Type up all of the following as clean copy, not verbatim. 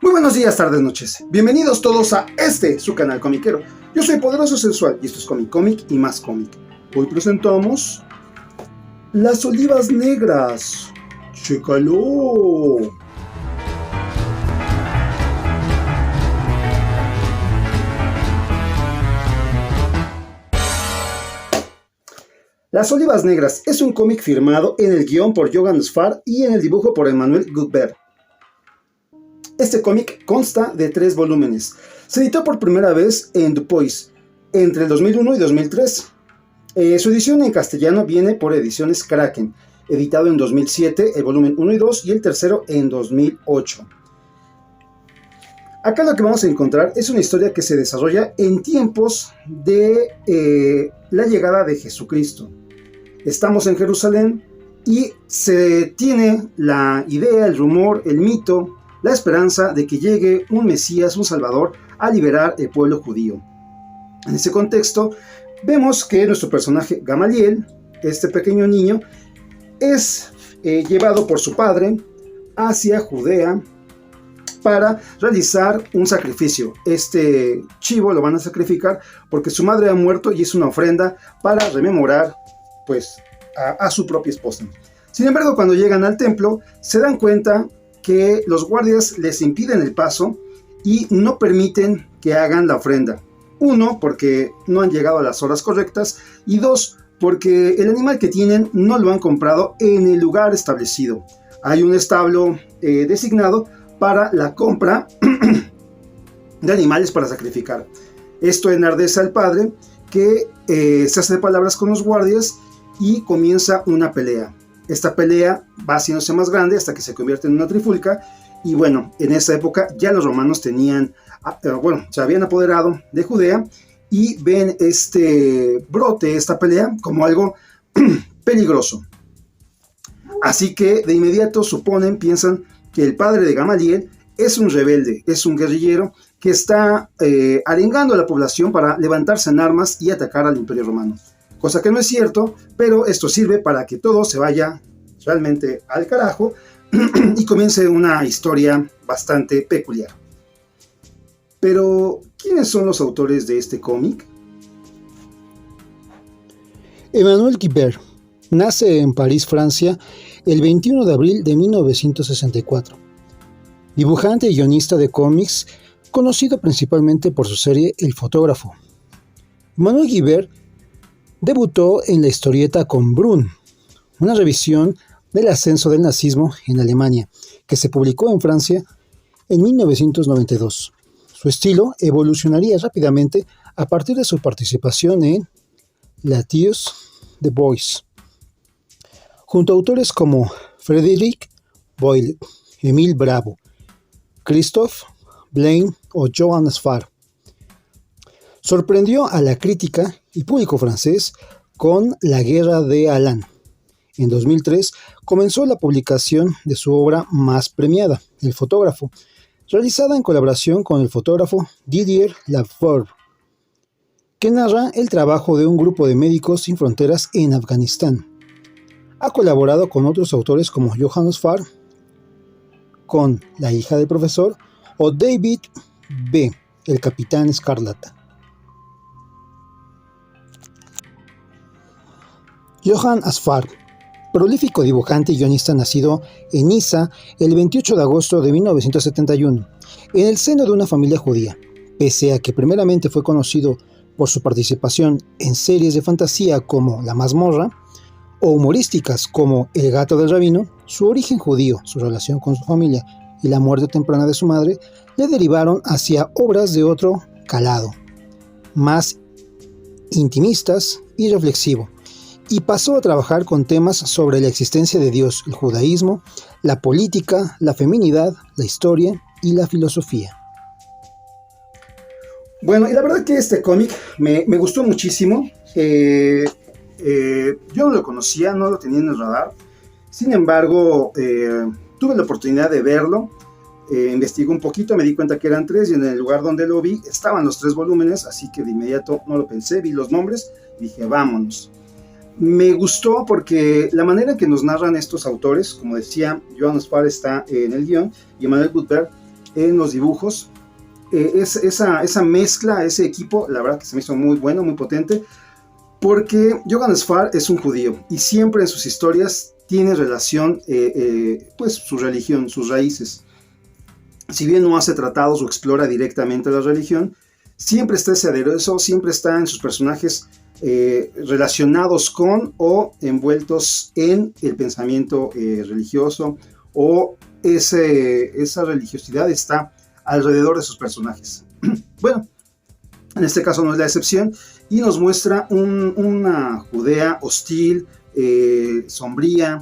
Muy buenos días, tardes, noches. Bienvenidos todos a su canal comiquero. Yo soy Poderoso Sensual y esto es Cómic y más cómic. Hoy presentamos Las Olivas Negras. ¡Chécalo! Las Olivas Negras es un cómic firmado en el guión por Johan Sfar y en el dibujo por Emmanuel Guthberg. Este cómic consta de 3 volúmenes. Se editó por primera vez en Dupuis entre el 2001 y 2003. Su edición en castellano viene por Ediciones Kraken, editado en 2007, el volumen 1 y 2, y el tercero en 2008. Acá lo que vamos a encontrar es una historia que se desarrolla en tiempos de la llegada de Jesucristo. Estamos en Jerusalén y se tiene la idea, el rumor, el mito, la esperanza de que llegue un Mesías, un Salvador, a liberar el pueblo judío. En ese contexto, vemos que nuestro personaje Gamaliel, este pequeño niño, es llevado por su padre hacia Judea para realizar un sacrificio. Este chivo lo van a sacrificar porque su madre ha muerto y es una ofrenda para rememorar pues, a su propia esposa. Sin embargo, cuando llegan al templo, se dan cuenta que los guardias les impiden el paso y no permiten que hagan la ofrenda. 1, porque no han llegado a las horas correctas, y 2, porque el animal que tienen no lo han comprado en el lugar establecido. Hay un establo designado para la compra de animales para sacrificar. Esto enardece al padre, que se hace de palabras con los guardias y comienza una pelea. Esta pelea va haciéndose más grande hasta que se convierte en una trifulca. Y bueno, en esa época ya los romanos se habían apoderado de Judea y ven este brote, esta pelea, como algo peligroso. Así que de inmediato piensan que el padre de Gamaliel es un rebelde, es un guerrillero que está arengando a la población para levantarse en armas y atacar al Imperio Romano. Cosa que no es cierto, pero esto sirve para que todo se vaya realmente al carajo y comience una historia bastante peculiar. Pero, ¿quiénes son los autores de este cómic? Emmanuel Guthberg nace en París, Francia, el 21 de abril de 1964. Dibujante y guionista de cómics, conocido principalmente por su serie El Fotógrafo. Emmanuel Guthberg debutó en la historieta con Brun, una revisión del ascenso del nazismo en Alemania, que se publicó en Francia en 1992. Su estilo evolucionaría rápidamente a partir de su participación en Latios The Boys, junto a autores como Frederick Boyle, Emile Bravo, Christophe Blain o Johan Sfar. Sorprendió a la crítica y público francés con La Guerra de Alain. En 2003 comenzó la publicación de su obra más premiada, El Fotógrafo, realizada en colaboración con el fotógrafo Didier Lafforgue, que narra el trabajo de un grupo de médicos sin fronteras en Afganistán. Ha colaborado con otros autores como Johan Sfar, con La hija del profesor, o David B., el Capitán Escarlata. Johan Sfar, prolífico dibujante y guionista nacido en Niza el 28 de agosto de 1971, en el seno de una familia judía. Pese a que primeramente fue conocido por su participación en series de fantasía como La Mazmorra, o humorísticas como El gato del rabino, su origen judío, su relación con su familia y la muerte temprana de su madre le derivaron hacia obras de otro calado, más intimistas y reflexivo, y pasó a trabajar con temas sobre la existencia de Dios, el judaísmo, la política, la feminidad, la historia y la filosofía. Bueno, y la verdad que este cómic me gustó muchísimo. Yo no lo conocía, no lo tenía en el radar. Sin embargo, tuve la oportunidad de verlo. Investigué un poquito, me di cuenta que eran 3 y en el lugar donde lo vi estaban los 3 volúmenes, así que de inmediato no lo pensé, vi los nombres y dije, vámonos. Me gustó porque la manera en que nos narran estos autores, como decía, Johan Sfar está en el guión y Emmanuel Guthberg en los dibujos. Esa mezcla, ese equipo, la verdad que se me hizo muy bueno, muy potente, porque Johannes Farr es un judío y siempre en sus historias tiene relación pues su religión, sus raíces. Si bien no hace tratados o explora directamente la religión, siempre está ese aderezo, siempre está en sus personajes relacionados con o envueltos en el pensamiento religioso, o esa religiosidad está alrededor de sus personajes. Bueno, en este caso no es la excepción, y nos muestra una Judea hostil, sombría,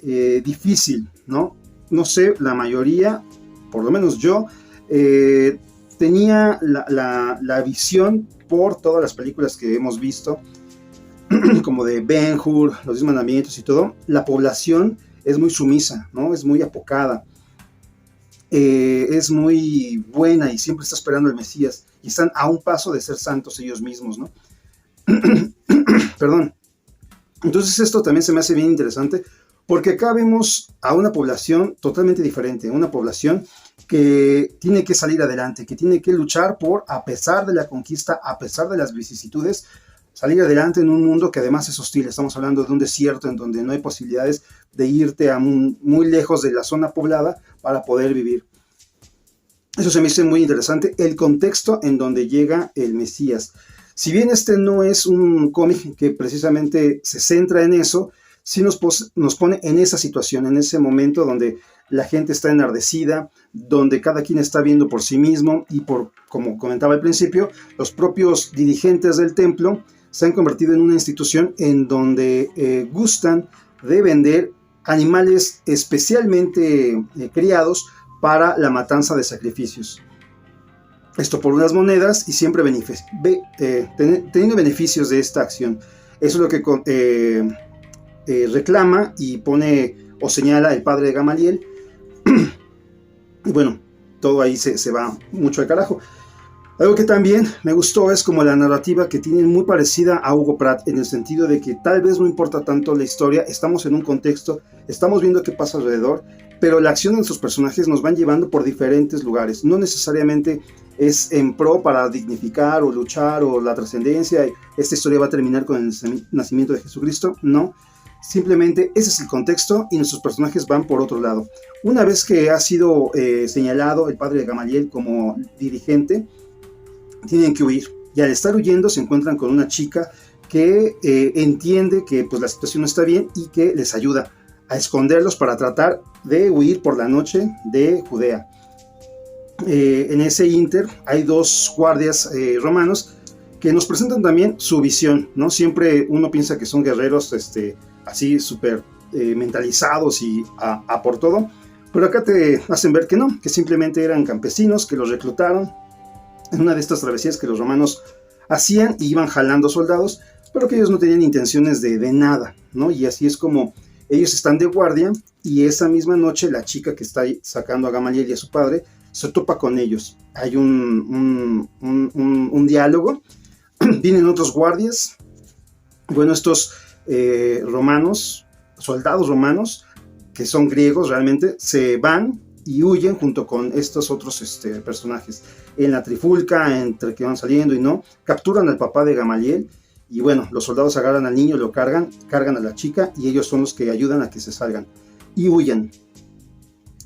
difícil, ¿no? No sé, la mayoría, por lo menos yo, tenía la visión por todas las películas que hemos visto, como de Ben-Hur, los 10 mandamientos y todo. La población es muy sumisa, ¿no? Es muy apocada, es muy buena y siempre está esperando el Mesías, y están a un paso de ser santos ellos mismos, ¿no? Perdón. Entonces esto también se me hace bien interesante, porque acá vemos a una población totalmente diferente, una población que tiene que salir adelante, que tiene que luchar por, a pesar de la conquista, a pesar de las vicisitudes, salir adelante en un mundo que además es hostil. Estamos hablando de un desierto en donde no hay posibilidades de irte a muy lejos de la zona poblada para poder vivir. Eso se me hizo muy interesante, el contexto en donde llega el Mesías. Si bien este no es un cómic que precisamente se centra en eso, sí nos pone en esa situación, en ese momento donde la gente está enardecida, donde cada quien está viendo por sí mismo, y como comentaba al principio, los propios dirigentes del templo se han convertido en una institución en donde gustan de vender animales especialmente criados para la matanza de sacrificios. Esto por unas monedas, y siempre teniendo beneficios de esta acción. Eso es lo que reclama y pone o señala el padre de Gamaliel. Y bueno, todo ahí se va mucho al carajo. Algo que también me gustó es como la narrativa que tienen muy parecida a Hugo Pratt, en el sentido de que tal vez no importa tanto la historia, estamos en un contexto, estamos viendo qué pasa alrededor, pero la acción de sus personajes nos van llevando por diferentes lugares. No necesariamente es en pro para dignificar o luchar o la trascendencia, esta historia va a terminar con el nacimiento de Jesucristo, no. Simplemente ese es el contexto y nuestros personajes van por otro lado. Una vez que ha sido señalado el padre de Gamaliel como dirigente, tienen que huir, y al estar huyendo se encuentran con una chica que entiende que pues, la situación no está bien, y que les ayuda a esconderlos para tratar de huir por la noche de Judea. En ese inter hay dos guardias romanos que nos presentan también su visión, ¿no? Siempre uno piensa que son guerreros así súper mentalizados y a por todo, pero acá te hacen ver que no, que simplemente eran campesinos que los reclutaron en una de estas travesías que los romanos hacían, y iban jalando soldados, pero que ellos no tenían intenciones de nada, ¿no? Y así es como ellos están de guardia, y esa misma noche la chica que está sacando a Gamaliel y a su padre se topa con ellos. Hay un diálogo, vienen otros guardias, bueno, estos romanos, soldados romanos, que son griegos realmente, se van y huyen junto con estos otros personajes. En la trifulca, entre que van saliendo y no, capturan al papá de Gamaliel, y bueno, los soldados agarran al niño, lo cargan a la chica, y ellos son los que ayudan a que se salgan y huyan.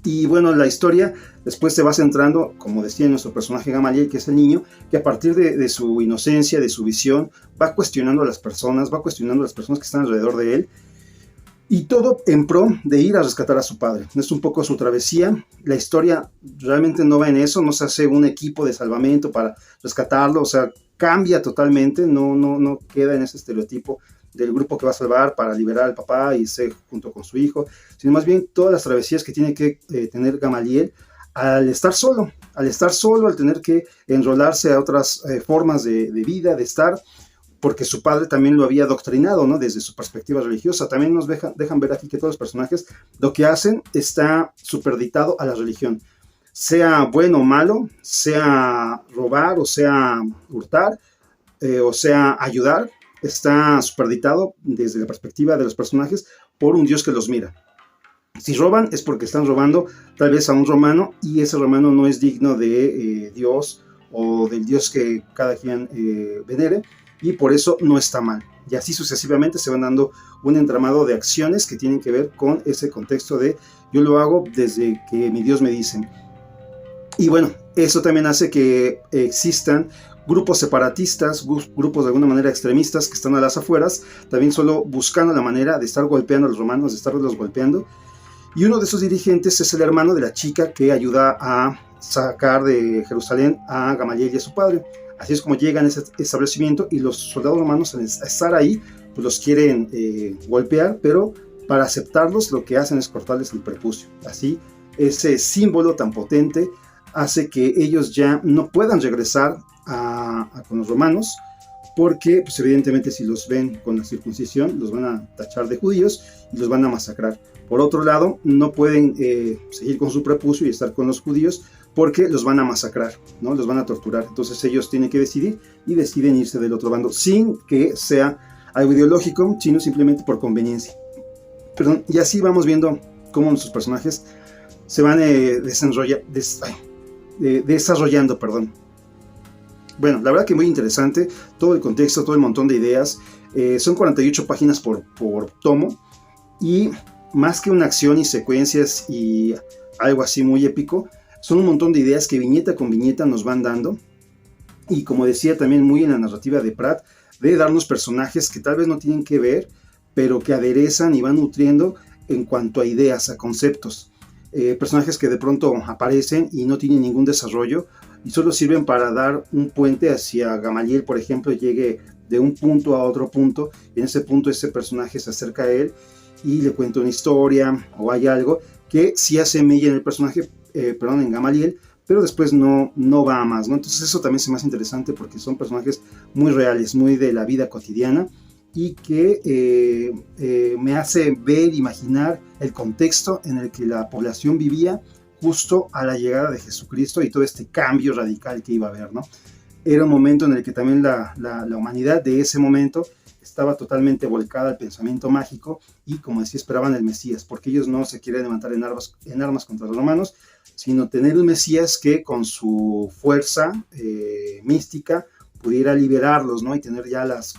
Y bueno, la historia después se va centrando, como decía, en nuestro personaje Gamaliel, que es el niño, que a partir de su inocencia, de su visión, va cuestionando a las personas, que están alrededor de él, y todo en pro de ir a rescatar a su padre. Es un poco su travesía. La historia realmente no va en eso, no se hace un equipo de salvamento para rescatarlo, o sea, cambia totalmente, no queda en ese estereotipo del grupo que va a salvar para liberar al papá y irse junto con su hijo, sino más bien todas las travesías que tiene que tener Gamaliel al estar solo, al tener que enrolarse a otras formas de vida, de estar, porque su padre también lo había adoctrinado, ¿no? Desde su perspectiva religiosa. También nos dejan ver aquí que todos los personajes lo que hacen está superditado a la religión. Sea bueno o malo, sea robar o sea hurtar, o sea ayudar, está superditado desde la perspectiva de los personajes por un Dios que los mira, Si roban es porque están robando tal vez a un romano y ese romano no es digno de Dios o del Dios que cada quien venere, y por eso no está mal. Y así sucesivamente se van dando un entramado de acciones que tienen que ver con ese contexto de yo lo hago desde que mi Dios me dice. Y bueno, eso también hace que existan grupos separatistas, grupos de alguna manera extremistas que están a las afueras, también solo buscando la manera de estar golpeando a los romanos, de estarlos golpeando. Y uno de esos dirigentes es el hermano de la chica que ayuda a sacar de Jerusalén a Gamaliel y a su padre. Así es como llegan a ese establecimiento y los soldados romanos, al estar ahí, pues los quieren golpear, pero para aceptarlos lo que hacen es cortarles el prepucio. Así, ese símbolo tan potente hace que ellos ya no puedan regresar con los romanos, porque pues evidentemente si los ven con la circuncisión los van a tachar de judíos y los van a masacrar. Por otro lado, no pueden seguir con su prepucio y estar con los judíos porque los van a masacrar, ¿no? Los van a torturar. Entonces ellos tienen que decidir y deciden irse del otro bando sin que sea algo ideológico, sino simplemente por conveniencia. Perdón, y así vamos viendo cómo nuestros personajes se van desarrollando. Bueno, la verdad que muy interesante, todo el contexto, todo el montón de ideas. Son 48 páginas por tomo, y más que una acción y secuencias y algo así muy épico, son un montón de ideas que viñeta con viñeta nos van dando, y como decía también muy en la narrativa de Pratt, de darnos personajes que tal vez no tienen que ver, pero que aderezan y van nutriendo en cuanto a ideas, a conceptos. Personajes que de pronto aparecen y no tienen ningún desarrollo y solo sirven para dar un puente hacia Gamaliel, por ejemplo, llegue de un punto a otro punto, y en ese punto ese personaje se acerca a él y le cuenta una historia o hay algo que sí hace mella en el personaje, en Gamaliel, pero después no va a más, ¿no? Entonces eso también se me hace interesante porque son personajes muy reales, muy de la vida cotidiana, y que me hace ver, imaginar el contexto en el que la población vivía justo a la llegada de Jesucristo y todo este cambio radical que iba a haber, ¿no? Era un momento en el que también la humanidad de ese momento estaba totalmente volcada al pensamiento mágico y, como decía, esperaban el Mesías, porque ellos no se quieren levantar en armas contra los romanos, sino tener un Mesías que con su fuerza mística pudiera liberarlos, ¿no? Y tener ya las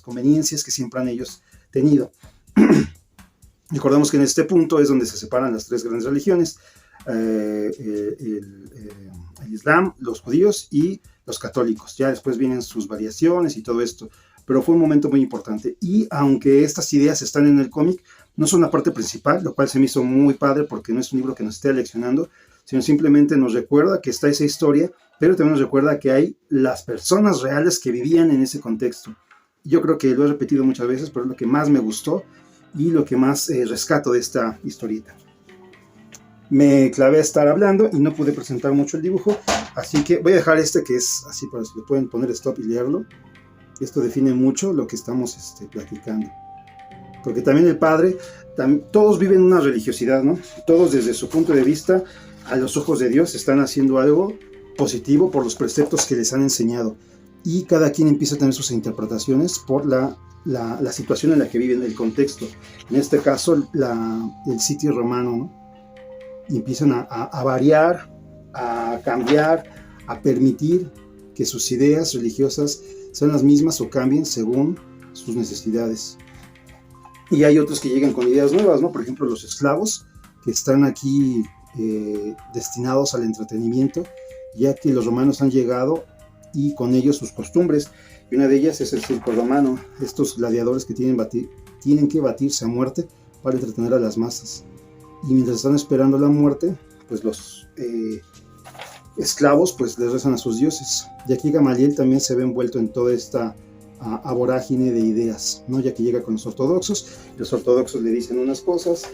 conveniencias que siempre han ellos tenido. Recordemos que en este punto es donde se separan las tres grandes religiones, el Islam, los judíos y los católicos. Ya después vienen sus variaciones y todo esto, pero fue un momento muy importante. Y aunque estas ideas están en el cómic, no son la parte principal, lo cual se me hizo muy padre porque no es un libro que nos esté leccionando, sino simplemente nos recuerda que está esa historia, pero también nos recuerda que hay las personas reales que vivían en ese contexto. Yo creo que lo he repetido muchas veces, pero es lo que más me gustó y lo que más rescato de esta historieta. Me clavé a estar hablando y no pude presentar mucho el dibujo, así que voy a dejar este que es así para que le pueden poner stop y leerlo. Esto define mucho lo que estamos platicando. Porque también el padre, todos viven una religiosidad, ¿no? Todos desde su punto de vista, a los ojos de Dios, están haciendo algo positivo por los preceptos que les han enseñado. Y cada quien empieza a tener sus interpretaciones por la situación en la que viven, el contexto. En este caso, el sitio romano, ¿no? Y empiezan a variar, a cambiar, a permitir que sus ideas religiosas sean las mismas o cambien según sus necesidades. Y hay otros que llegan con ideas nuevas, ¿no? Por ejemplo, los esclavos, que están aquí destinados al entretenimiento, ya que los romanos han llegado y con ellos sus costumbres. Y una de ellas es el circo romano, estos gladiadores que tienen que batirse a muerte para entretener a las masas. Y mientras están esperando la muerte, pues los esclavos pues les rezan a sus dioses. Y aquí Gamaliel también se ve envuelto en toda esta vorágine de ideas, ¿no? Ya que llega con los ortodoxos le dicen unas cosas,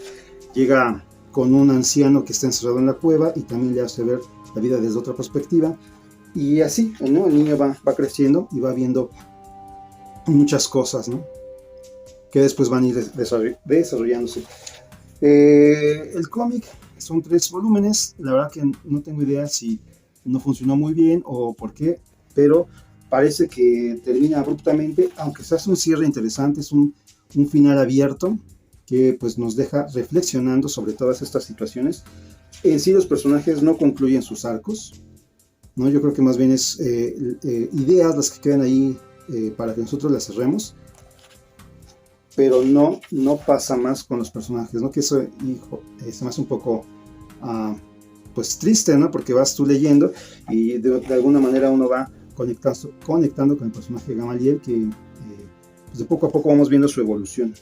llega con un anciano que está encerrado en la cueva y también le hace ver la vida desde otra perspectiva, y así, ¿no? El niño va creciendo y va viendo muchas cosas, ¿no? Que después van a ir desarrollándose. El cómic son 3 volúmenes, la verdad que no tengo idea si no funcionó muy bien o por qué, pero parece que termina abruptamente, aunque se hace un cierre interesante, es un final abierto que pues nos deja reflexionando sobre todas estas situaciones. En sí los personajes no concluyen sus arcos, ¿no? Yo creo que más bien es ideas las que quedan ahí para que nosotros las cerremos, pero no pasa más con los personajes, ¿no? Que eso, hijo, se me hace un poco pues triste, ¿no? Porque vas tú leyendo y de alguna manera uno va conectando con el personaje de Gamaliel, que pues de poco a poco vamos viendo su evolución.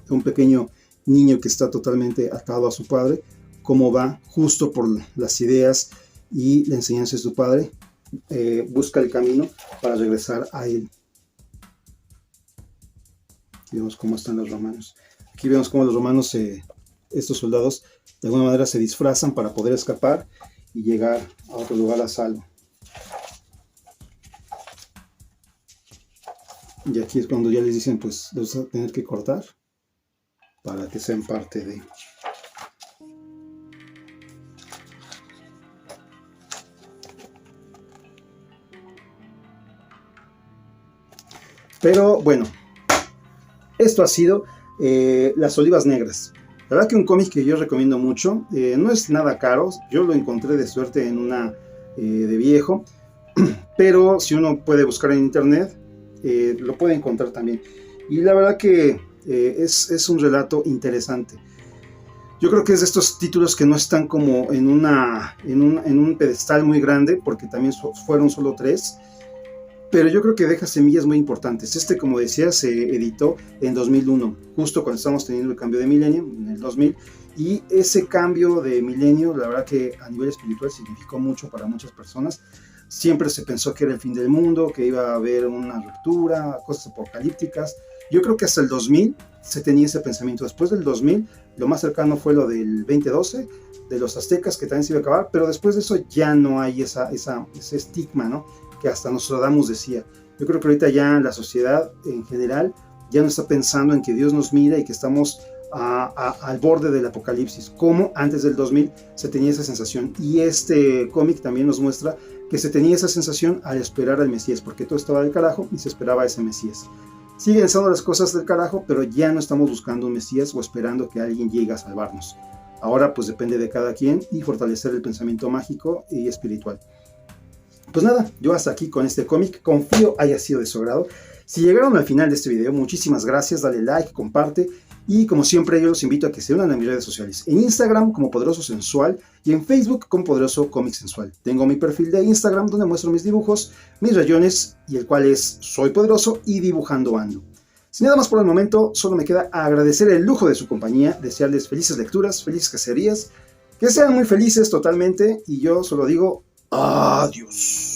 Un pequeño niño que está totalmente atado a su padre, cómo va justo por las ideas y la enseñanza de su padre, busca el camino para regresar a él. Aquí vemos cómo están los romanos. Aquí vemos cómo los romanos, estos soldados, de alguna manera se disfrazan para poder escapar y llegar a otro lugar a salvo. Y aquí es cuando ya les dicen, pues, los vas a tener que cortar para que sean parte de... Pero bueno, esto ha sido Las Olivas Negras. La verdad que un cómic que yo recomiendo mucho, no es nada caro, yo lo encontré de suerte en una de viejo, pero si uno puede buscar en internet, lo puede encontrar también. Y la verdad que es un relato interesante. Yo creo que es de estos títulos que no están como en un pedestal muy grande, porque también fueron solo 3, pero yo creo que deja semillas muy importantes. Este, como decía, se editó en 2001, justo cuando estamos teniendo el cambio de milenio, en el 2000, y ese cambio de milenio, la verdad que a nivel espiritual significó mucho para muchas personas. Siempre se pensó que era el fin del mundo, que iba a haber una ruptura, cosas apocalípticas. Yo creo que hasta el 2000 se tenía ese pensamiento. Después del 2000, lo más cercano fue lo del 2012, de los aztecas, que también se iba a acabar, pero después de eso ya no hay ese estigma, ¿no? Que hasta Nostradamus decía. Yo creo que ahorita ya la sociedad en general ya no está pensando en que Dios nos mira y que estamos al borde del apocalipsis, como antes del 2000 se tenía esa sensación. Y este cómic también nos muestra que se tenía esa sensación al esperar al Mesías, porque todo estaba del carajo y se esperaba a ese Mesías. Siguen estando las cosas del carajo, pero ya no estamos buscando un Mesías o esperando que alguien llegue a salvarnos. Ahora pues depende de cada quien y fortalecer el pensamiento mágico y espiritual. Pues nada, yo hasta aquí con este cómic, confío haya sido de su agrado. Si llegaron al final de este video, muchísimas gracias, dale like, comparte, y como siempre yo los invito a que se unan a mis redes sociales, en Instagram como Poderoso Sensual y en Facebook como Poderoso Cómic Sensual. Tengo mi perfil de Instagram donde muestro mis dibujos, mis rayones, y el cual es Soy Poderoso y Dibujando Ando. Sin nada más por el momento, solo me queda agradecer el lujo de su compañía, desearles felices lecturas, felices cacerías, que sean muy felices totalmente, y yo solo digo adiós.